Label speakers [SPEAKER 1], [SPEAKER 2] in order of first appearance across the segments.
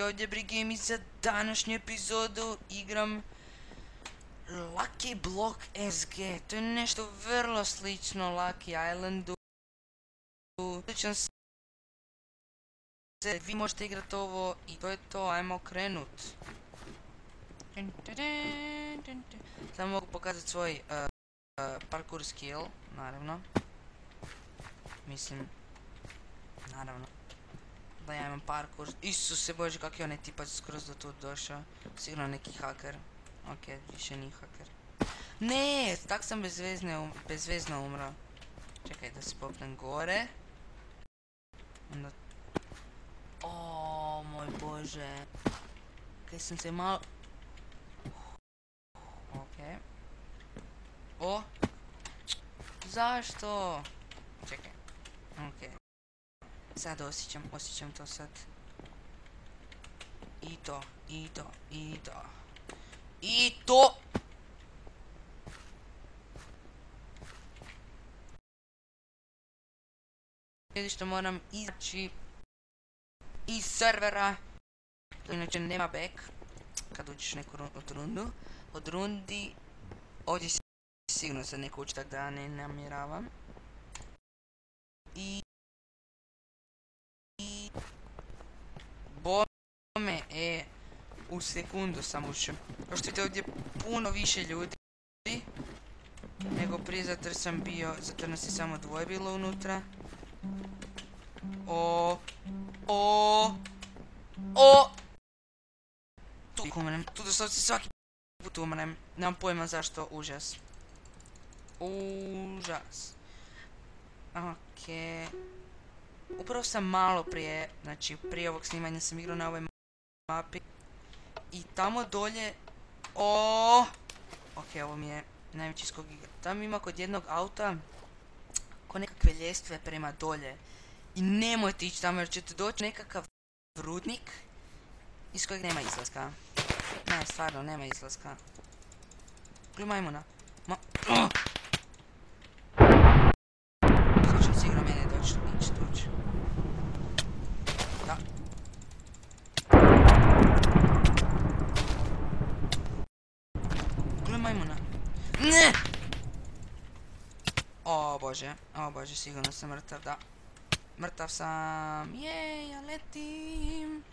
[SPEAKER 1] ovdje Brigame i za današnju epizodu igram Lucky Block SG. To je nešto vrlo slično Lucky Islandu. Sličan se, vi možete igrati ovo i to je to, ajmo krenut. Samo mogu pokazati svoj parkour skill, naravno. Mislim, naravno da ja imam parkour. Isuse Bože, kak je onaj tipac skroz do tu došao. Sigurno neki haker. Ok, više nije haker. Ne, tak sam bezvezno umro. Čekaj da se popnem gore. Onda... O, moj Bože. Kaj sam se malo... Ok. O! Zašto? Čekaj. Ok. Sad osjećam to sad. I to. Što moram izaći iz servera. Inače nema back. Kad uđeš neku od rundi. Ovdje sigurno se neko ući, tako da ne namjeravam. Bome, u sekundu sam ušao. Kao što vidite ovdje puno više ljudi nego prije, zato jer nas je samo dvoje bilo unutra. Tu umrem, tu doslovce svaki put umrem. Nemam pojma zašto, užas. Ok. Upravo sam malo prije, znači prije ovog snimanja sam igrao na ovoj mapi. I tamo dolje... Ok, ovo mi je najveći skok igra. Tamo ima kod jednog auta ko nekakve ljestve prema dolje. I nemojte ići tamo jer ćete doći nekakav rudnik iz kojeg nema izlaska. Ne, stvarno, nema izlaska. Gledaj majmuna. Sad će sigurno mene doći. Da. Gledaj majmuna. Ne! O Bože, sigurno sam mrtav, da. Mrtav sam, jej, ja letim.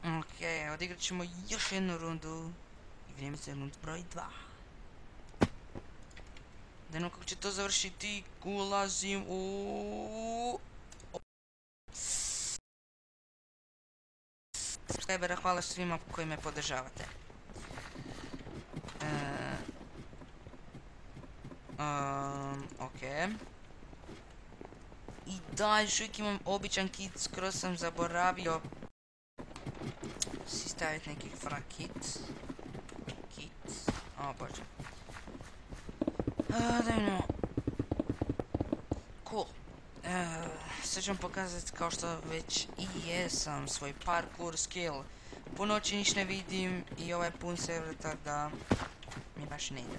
[SPEAKER 1] Ok, odigrat ćemo još jednu rundu. I vrijeme za rundu broj 2. Da jednom kako će to završiti, ulazim u... Subscribera, hvala svima koji me podržavate. Ok. I da, još uvijek imam običan kit, skroz sam zaboravio si staviti neki frag kit. O Bože. Dajmo. Cool. Sad ću vam pokazati, kao što već i jesam, svoj parkour skill. Po noći niš ne vidim i ovaj pun server, tako da mi baš ne ide.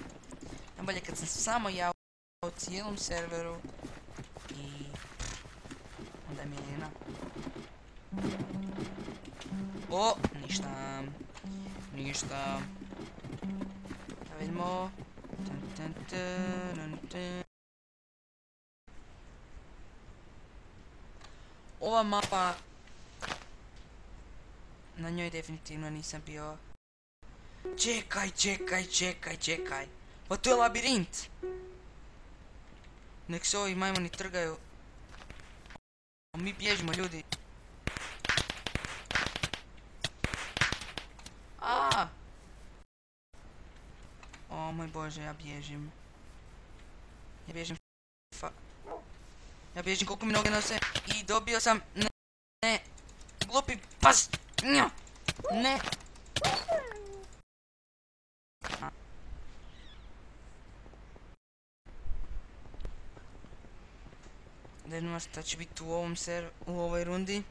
[SPEAKER 1] Najbolje kad sam samo ja u cijelom serveru i onda mi je jedina. O, ništa. Da vidimo. Ova mapa, na njoj definitivno nisam bio. Čekaj. Pa to je labirint. Nek se ovi majmuni trgaju. Mi bježimo, ljudi. O moj Bože, ja bježim. Ja bježim koliko mi noge nose. I dobio sam... Ne. Glupi pas. Ne. Da vidimo šta će biti u ovoj rundi.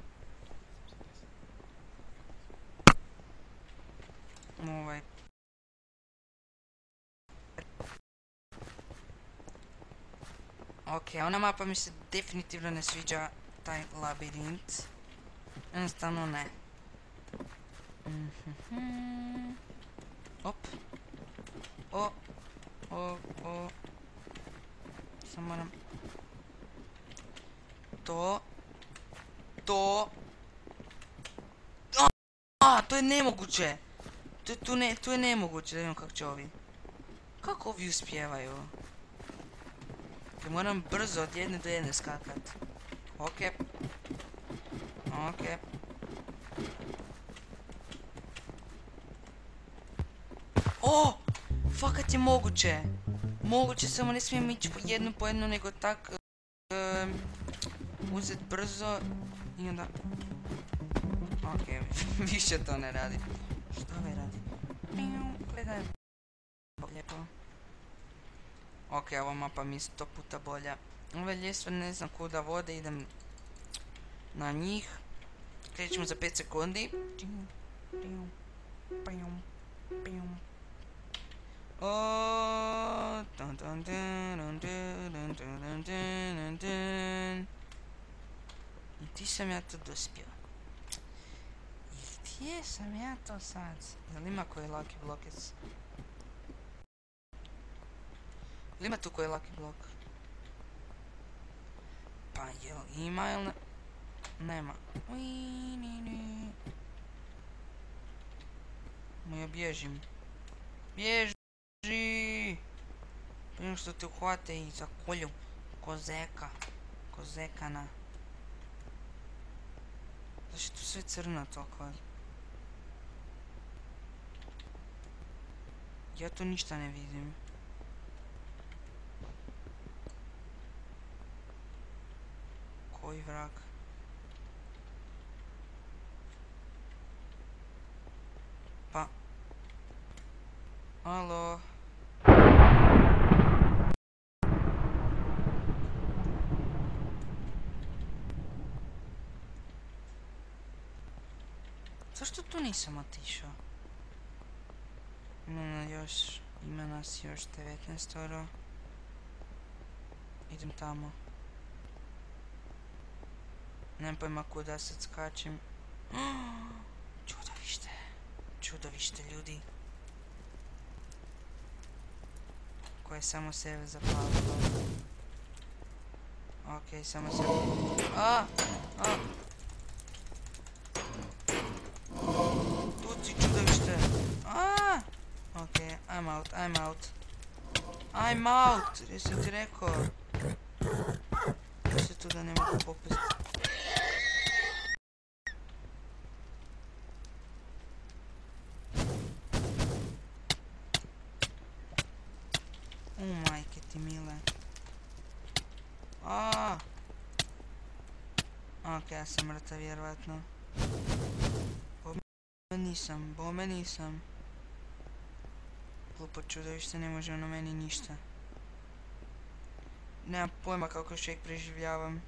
[SPEAKER 1] Ok, ona mapa mi se definitivno ne sviđa, taj labirint. Jednostavno ne. Op. O. Samo moram... To. To je nemoguće! Tu je nemoguće, da vidimo kako će ovi. Kako ovi uspijevaju? Ok, moram brzo od jedne do jedne skakat. Ok. O! Fakat je moguće! Moguće, samo ne smijem ići po jednu, nego tak... uzet brzo i onda... Ok, više to ne radi. Što ovaj radi? Gledaj. Lijepo. Ok, ova mapa mi je 100 puta bolja. Ove ljestve ne znam kuda vode, idem na njih. Krećemo za 5 sekundi. I ti sam ja to dospio. I gdje sam ja to sad? Jel ima koji Lucky Blockets? Jel ima tu koji Lucky Block? Pa jel ima ili ne? Nema. Ja bježim. Bježi! Prije što te uhvate i zakolju. Kozeka. Kozekana. Zašto je tu sve crno toliko? Ja tu ništa ne vidim. Koji vrag? Pa... Alo? Zašto tu nisam otišao? Ima nas još 19. Idem tamo. Nemam pojma kuda sad skačem. Čudovište. Čudovište, ljudi. Koje samo sebe zapalilo. Okej, samo sebe... Tu si čudovište. Okej, I'm out. Gdje sam ti rekao? Da se tu da ne mogu popust. Majke ti mile. Okej, ja sam mrtav vjerovatno. Bome nisam. Glupo čudovište, ne može ono meni ništa. Nemam pojma kako još uvijek preživljavam.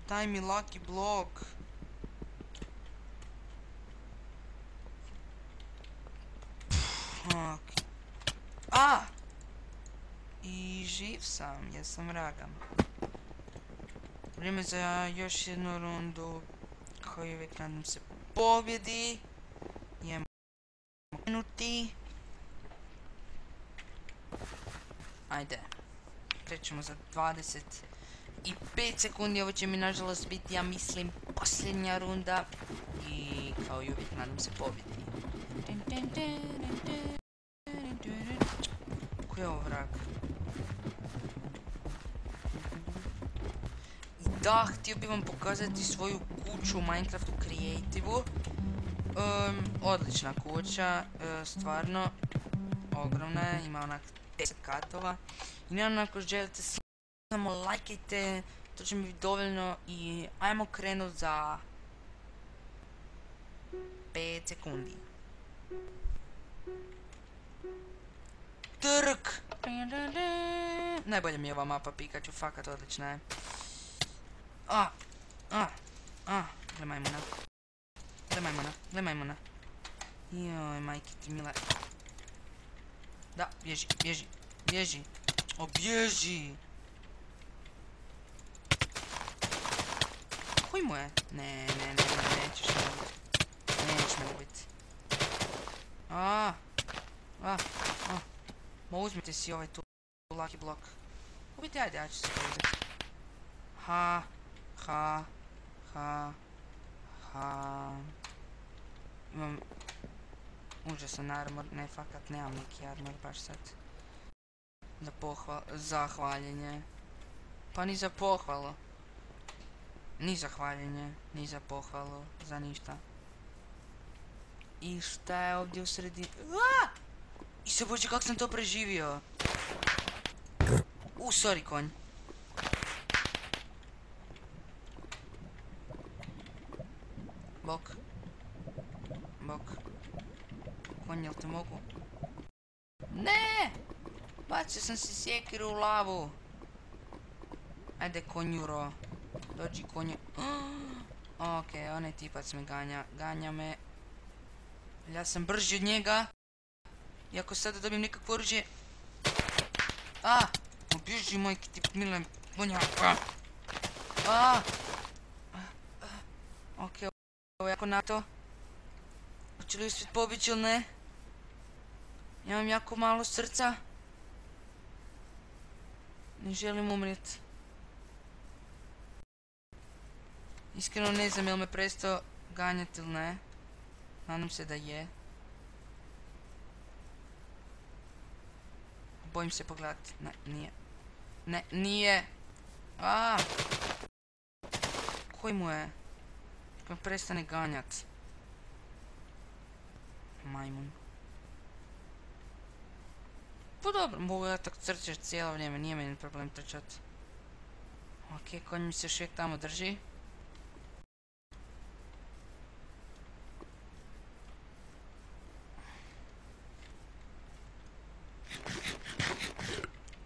[SPEAKER 1] Daj mi Lucky Block. I živ sam, jer sam ragam. Vrijeme za još jednu rundu, koju uvijek nadam se pobjedi. Idemo krenuti. Ajde. Krećemo za 25 sekundi, ovo će mi nažalost biti, ja mislim, posljednja runda. I kao i uvijek nadam se pobjedi. Ko je ovo vrag? Da, htio bih vam pokazati svoju kuću u Minecraftu Creative-u. Odlična kuća, stvarno ogromna je, ima onak 10 katova. I naravno ako želite samo lajkajte, to će mi biti dovoljno i ajmo krenut za 5 sekundi. Trk! Najbolje mi je ova mapa Pikachu, fakat odlična je. Gle majmuna. Joj, majke ti mile. Da, bježi. O, bježi! Koji mu je? Ne, nećeš me ubit. Nećeš me ubit. Ma uzmite si ovaj tu lucky block. Ubiti, ajde, ja ću se ubiti. Ha. Imam užasan armor, ne fakat, nemam neki armor baš sad. Za hvaljenje. Pa ni za pohvalu. Ni za hvaljenje, ni za pohvalu, za ništa. I šta je ovdje u sredini? I se bože, kako sam to preživio. Sorry, konj. Bok. Konj, jel te mogu? Ne! Bacio sam si sjekiru u lavu. Ajde, konjuro. Dođi, konje. Okej, onaj tipac me ganja me. Ja sam brži od njega. Iako sada dobijem nekakvo oružje. Bježi, mojki ti mile konja. Okej, ovo je jako nato. Hoće li uspjet pobjeći ili ne? Imam jako malo srca. Ne želim umrijet. Iskreno ne znam jel me prestao ganjati ili ne. Nadam se da je. Bojim se pogledati. Ne, nije. Ne, nije. Koji mu je? Kako prestane ganjat. Majmun. Pa dobro, mogu ja tako trčati cijelo vrijeme, nije meni problem trčat. Okej, konj mi se još uvijek tamo drži.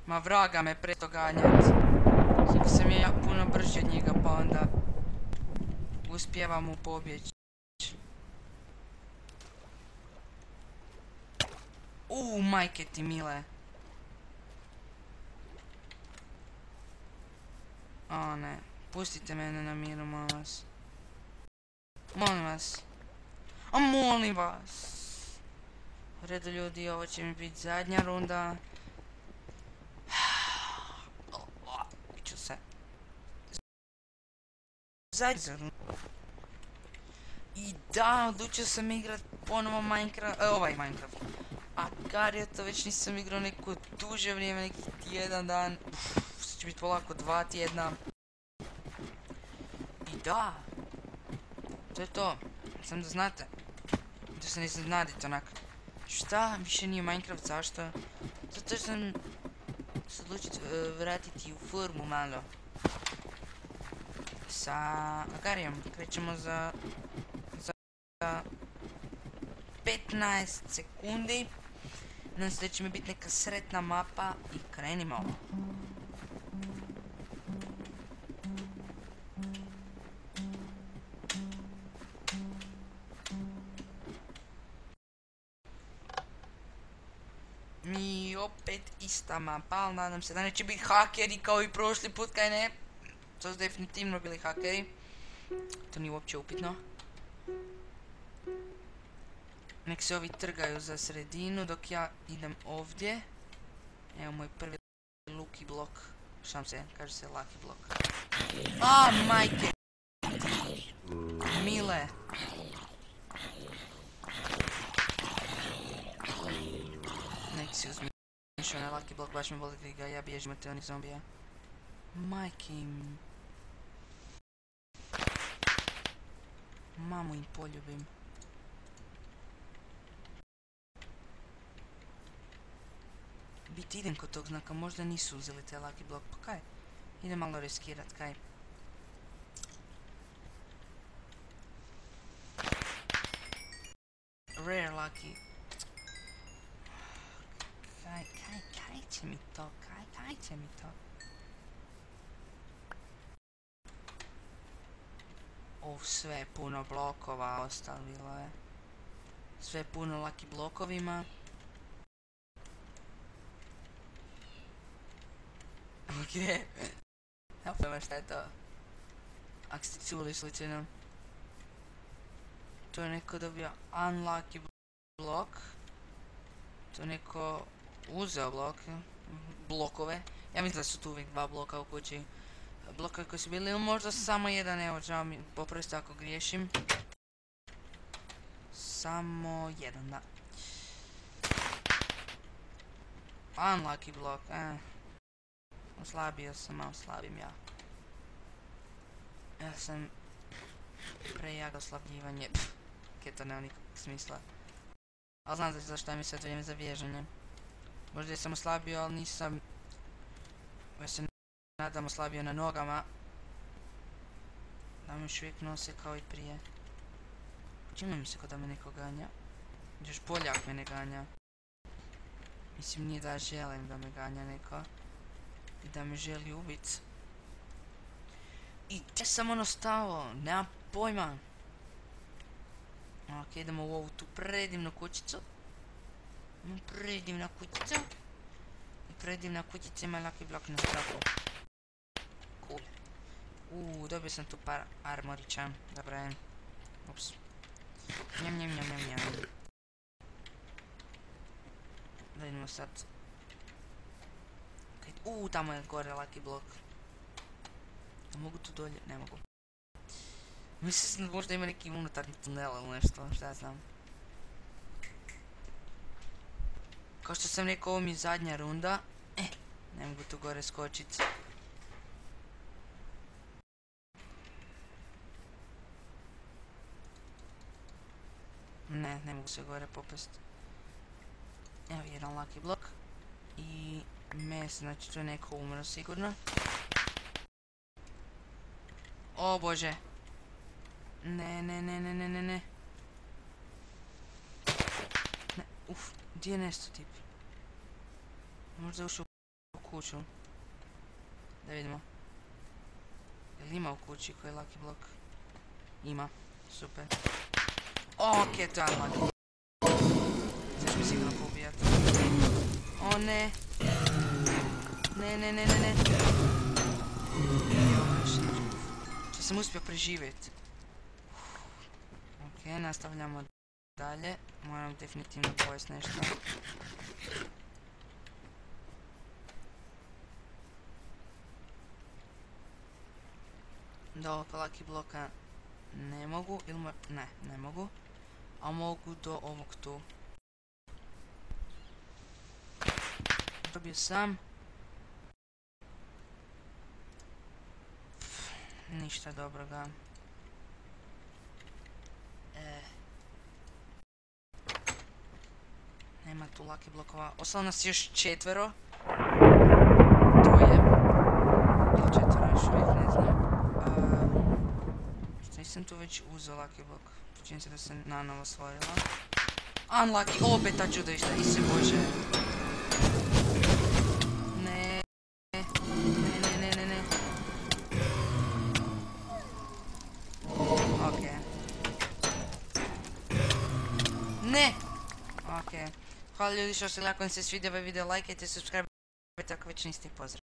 [SPEAKER 1] Ma vraga me presto ganjat. Zato sam ja puno brži od njega pa onda uspijevam mu pobjeći. Majke ti mile. Ne, pustite mene na miru, molim vas. Molim vas. Molim vas. U redu ljudi, ovo će mi biti zadnja runda. Biću se. Zadnja runda. I da, odlučio sam igrat ponovo Minecraft, Minecraft. Agario, to već nisam igrao neko duže vrijeme, neki tjedan dan. Sad će biti polako 2 tjedna. I da. To je to. Sam da znate. Da se ne iznenadite onak. Šta? Više nije Minecraft, zašto? Zato što sam se odlučio vratiti u formu malo. Sa Agarijom krećemo za 15 sekundi. Nadam se da će mi biti neka sretna mapa i krenimo. I opet ista mapa, ali nadam se da neće biti hakeri kao i prošli put, kaj ne? To su definitivno bili hakeri. To nije uopće upitno. Nek se ovi trgaju za sredinu dok ja idem ovdje. Evo moj prvi lucky blok. Šam se, kaže se lucky blok. Majke! Mile! Nek si uzmi onaj lucky blok, baš me boli da ga ja bježim od te onih zombija. Majke im. Mamu im poljubim. Biti idem kod tog znaka, možda nisu uzeli te lucky block, pa kaj? Idem malo riskirat, kaj? Rare lucky. Kaj će mi to? Kaj će mi to? Sve puno blokova ostavilo je. Sve puno lucky blokovima. Okej. Ja pojma šta je to. Ako ste čuli slučajno. To je neko dobio unlucky blok. To je neko uzeo blokove. Ja mislim da su tu uvijek 2 bloka u kući. Blokovi koji su bili, ili možda samo jedan, evo, žao mi, poprosti ako griješim. Samo jedan, da. Unlucky blok, Oslabio sam, malo slabim ja. Ja sam prejak oslabljivanje. Kaj to nema nikakvog smisla. Ali znam zašto mi sad vrijeme za bježanje. Možda sam oslabio, ali nisam... Ja se nadam oslabio na nogama. Da mi još uvijek nose kao i prije. Čini mi se kao da me neko ganja. Još bolje ako me ne ganja. Mislim, nije da želim da me ganja neko. I da me želi ubit. I gdje sam ono stao? Nemam pojma. Ok, idemo u ovu tu predivnu kućicu. Predivna kućica. I predivna kućica ima lucky blok na strapu. Cool. Dobio sam tu par armorića. Dobro je. Ups. Njam. Da idemo sad. Tamo je gore lucky blok. Da mogu tu dolje? Ne mogu. Mislim da možda ima neki unutarnji tunel ili nešto, šta ja znam. Kao što sam rekao, ovo mi je zadnja runda. Ne mogu tu gore skočit. Ne mogu se gore popest. Evo jedan lucky blok. I mes, znači tu je neko umro sigurno. O bože. Ne. Gdje je nesto tip? Možda je ušao u kuću. Da vidimo. Jel ima u kući koji je lucky blok? Ima. Super. Ok, to je unlucky. Sad ću mi sigurno poubijat. O ne. Ne. Če sam uspio preživjeti. Ok, nastavljamo dalje. Moram definitivno pojest nešto. Do ovog lucky bloka ne mogu, ili ne mogu. A mogu do ovog tu. Dobio sam. Ništa dobroga. Nema tu lucky blokova. Ostalo nas još 4. Troje. Ili 4 još uvijek, ne znam. Što nisam tu već uzeo lucky blok. Čini se da se nanovo stvorila. Unlucky, opet ta čudovišta, ise bože. Ne. Ok. Ne! Ok. Hvala ljudi što ste gledali, ako vam se svidio ovaj video, lajkajte, subscribe ako već niste, pozdrav.